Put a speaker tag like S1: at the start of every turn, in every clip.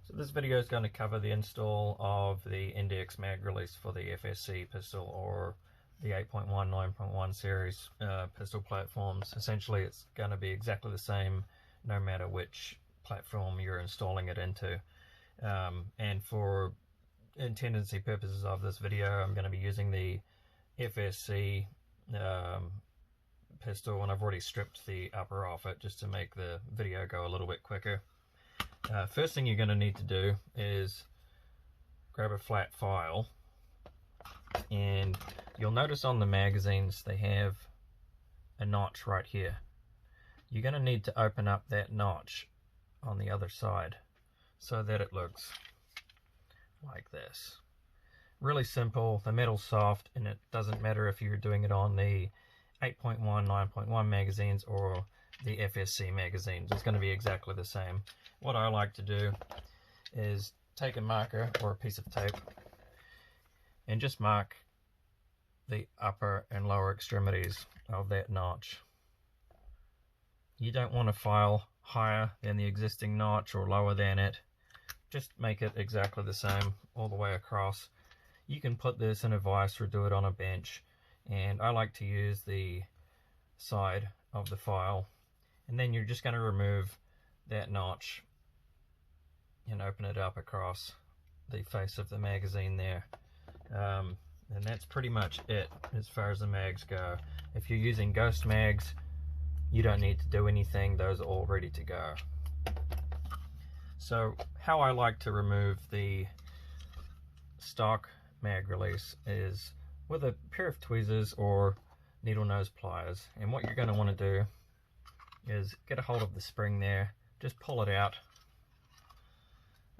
S1: So this video is going to cover the install of the index mag release for the FSC pistol or the 8.1, 9.1 series pistol platforms. Essentially it's going to be exactly the same no matter which platform you're installing it into. And for intended purposes of this video, I'm going to be using the FSC pistol, and I've already stripped the upper off it just to make the video go a little bit quicker. First thing you're going to need to do is grab a flat file, and you'll notice on the magazines they have a notch right here. You're going to need to open up that notch on the other side so that it looks like this. Really simple. The metal's soft, and it doesn't matter if you're doing it on the 8.1, 9.1 magazines or the FSC magazines. It's going to be exactly the same. What I like to do is take a marker or a piece of tape and just mark the upper and lower extremities of that notch. You don't want to file higher than the existing notch or lower than it. Just make it exactly the same all the way across. You can put this in a vise or do it on a bench, and I like to use the side of the file. And then you're just going to remove that notch and open it up across the face of the magazine there. And that's pretty much it as far as the mags go. If you're using ghost mags, you don't need to do anything. Those are all ready to go. So how I like to remove the stock mag release is with a pair of tweezers or needle nose pliers. And what you're going to want to do is get a hold of the spring there, just pull it out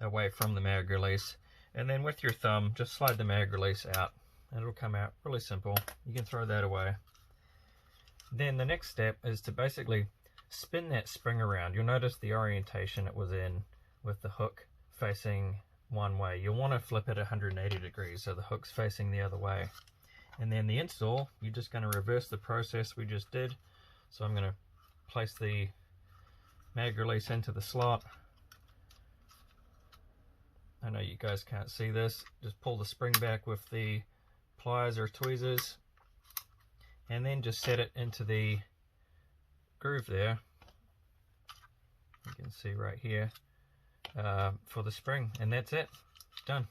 S1: away from the mag release, and then with your thumb just slide the mag release out and it'll come out. Really simple. You can throw that away. Then the next step is to basically spin that spring around. You'll notice the orientation it was in with the hook facing one way. You'll want to flip it 180 degrees so the hook's facing the other way. And then the install, you're just going to reverse the process we just did. So I'm going to place the mag release into the slot. I know you guys can't see this. Just pull the spring back with the pliers or tweezers, and then just set it into the groove there. You can see right here for the spring, and that's it. Done.